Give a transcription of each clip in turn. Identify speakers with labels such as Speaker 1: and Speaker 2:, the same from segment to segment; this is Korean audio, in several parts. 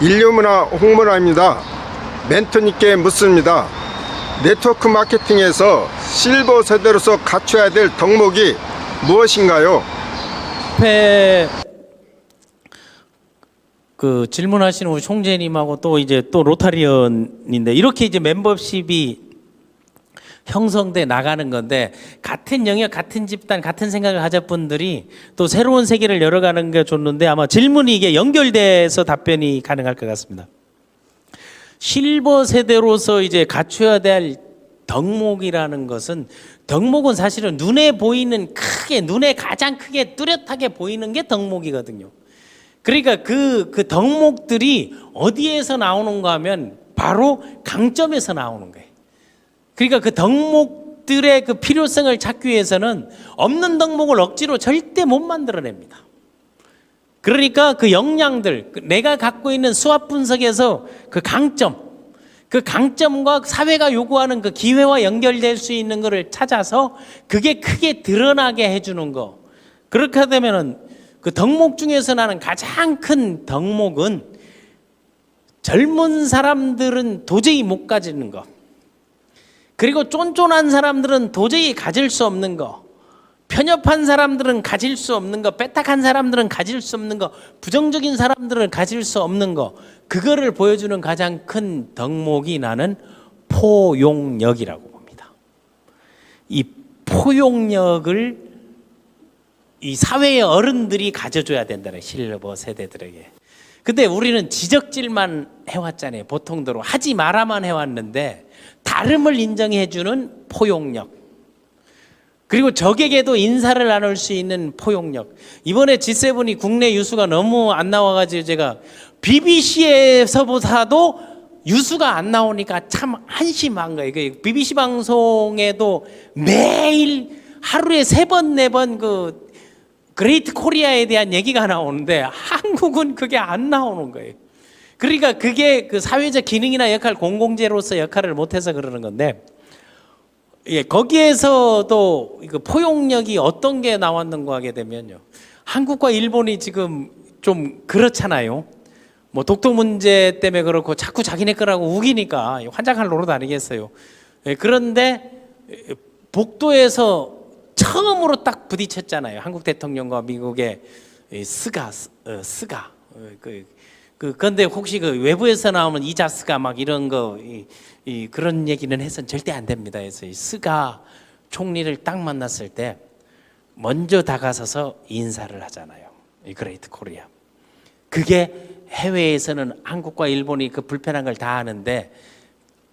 Speaker 1: 인류문화 홍문화입니다. 멘토님께 묻습니다. 네트워크 마케팅에서 실버 세대로서 갖춰야 될 덕목이 무엇인가요?
Speaker 2: 앞에 그 질문하시는 우리 총재님하고 또 이제 또 로타리언인데 이렇게 이제 멤버십이 형성돼 나가는 건데, 같은 영역, 같은 집단, 같은 생각을 가진 분들이 또 새로운 세계를 열어가는 게 좋는데, 아마 질문이 이게 연결돼서 답변이 가능할 것 같습니다. 실버 세대로서 이제 갖춰야 될 덕목이라는 것은, 덕목은 사실은 눈에 보이는 크게, 눈에 가장 크게 뚜렷하게 보이는 게 덕목이거든요. 그러니까 그 덕목들이 어디에서 나오는가 하면 바로 강점에서 나오는 거예요. 그러니까 그 덕목들의 그 필요성을 찾기 위해서는 없는 덕목을 억지로 절대 못 만들어냅니다. 그러니까 그 역량들, 내가 갖고 있는 수학 분석에서 그 강점과 사회가 요구하는 그 기회와 연결될 수 있는 것을 찾아서 그게 크게 드러나게 해주는 거. 그렇게 되면은 그 덕목 중에서 나는 가장 큰 덕목은 젊은 사람들은 도저히 못 가지는 거, 그리고 쫀쫀한 사람들은 도저히 가질 수 없는 거, 편협한 사람들은 가질 수 없는 거, 빼딱한 사람들은 가질 수 없는 거, 부정적인 사람들은 가질 수 없는 거, 그거를 보여주는 가장 큰 덕목이 나는 포용력이라고 봅니다. 이 포용력을 이 사회의 어른들이 가져줘야 된다는, 실버 세대들에게. 근데 우리는 지적질만 해왔잖아요. 보통대로 하지 마라만 해왔는데, 다름을 인정해주는 포용력, 그리고 적에게도 인사를 나눌 수 있는 포용력. 이번에 G7이 국내 유수가 너무 안 나와가지고 제가 BBC에서보다도 유수가 안 나오니까 참 한심한 거예요. BBC 방송에도 매일 하루에 3번, 4번 그 그레이트 코리아에 대한 얘기가 나오는데 한국은 그게 안 나오는 거예요. 그러니까 그게 그 사회적 기능이나 역할, 공공재로서 역할을 못해서 그러는 건데, 예, 거기에서도 그 포용력이 어떤 게 나왔는가 하게 되면요, 한국과 일본이 지금 좀 그렇잖아요. 뭐 독도 문제 때문에 그렇고 자꾸 자기네 거라고 우기니까 환장할 노릇 아니겠어요. 예, 그런데 복도에서 처음으로 딱 부딪혔잖아요. 한국 대통령과 미국의 스가. 그런데 혹시 그 외부에서 나오는 이자스가 막 이런 거 그런 얘기는 해서는 절대 안 됩니다. 그래서 스가 총리를 딱 만났을 때 먼저 다가서서 인사를 하잖아요. 이 그레이트 코리아. 그게 해외에서는 한국과 일본이 그 불편한 걸 다 하는데,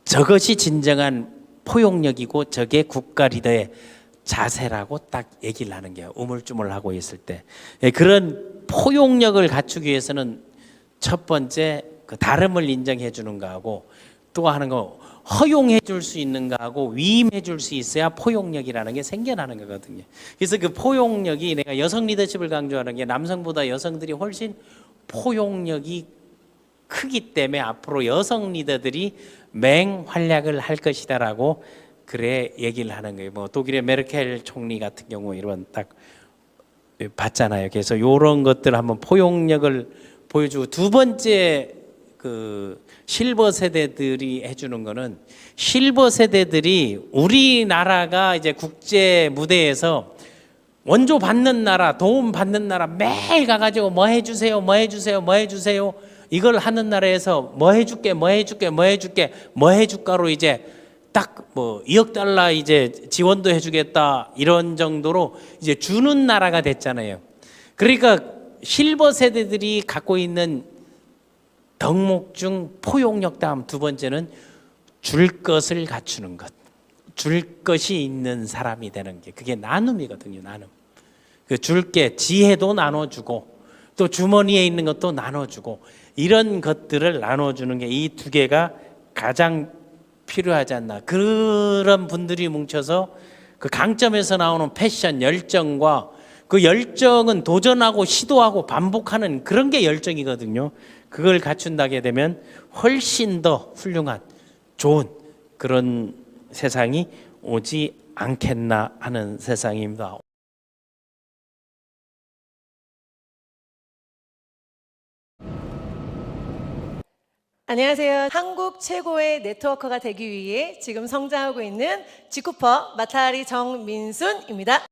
Speaker 2: 저것이 진정한 포용력이고 저게 국가 리더의 자세라고 딱 얘기를 하는 게, 우물쭈물하고 있을 때. 그런 포용력을 갖추기 위해서는 첫 번째 그 다름을 인정해 주는 거하고, 또 하는 거 허용해 줄 수 있는 거하고 위임해 줄 수 있어야 포용력이라는 게 생겨나는 거거든요. 그래서 그 포용력이, 내가 여성 리더십을 강조하는 게 남성보다 여성들이 훨씬 포용력이 크기 때문에 앞으로 여성 리더들이 맹활약을 할 것이다라고 그래 얘기를 하는 거예요. 뭐 독일의 메르켈 총리 같은 경우 이런 딱 봤잖아요. 그래서 이런 것들 한번 포용력을 보여주고, 두 번째 그 실버 세대들이 해주는 거는, 실버 세대들이 우리나라가 이제 국제 무대에서 원조 받는 나라, 도움 받는 나라 매일 가가지고 뭐 해주세요, 뭐 해주세요, 뭐 해주세요, 이걸 하는 나라에서 뭐 해줄게, 뭐 해줄게, 뭐 해줄게, 뭐 해줄까로 이제 딱 뭐 2억 달러 이제 지원도 해주겠다, 이런 정도로 이제 주는 나라가 됐잖아요. 그러니까 실버 세대들이 갖고 있는 덕목 중 포용력 다음 두 번째는 줄 것을 갖추는 것, 줄 것이 있는 사람이 되는 게, 그게 나눔이거든요. 나눔. 그 줄게, 지혜도 나눠주고 또 주머니에 있는 것도 나눠주고, 이런 것들을 나눠주는 게, 이 두 개가 가장 필요하지 않나. 그런 분들이 뭉쳐서 그 강점에서 나오는 패션 열정과, 그 열정은 도전하고 시도하고 반복하는 그런 게 열정이거든요. 그걸 갖춘다게 되면 훨씬 더 훌륭한, 좋은 그런 세상이 오지 않겠나 하는 세상입니다.
Speaker 3: 안녕하세요. 한국 최고의 네트워커가 되기 위해 지금 성장하고 있는 지쿠퍼 마타리 정민순입니다.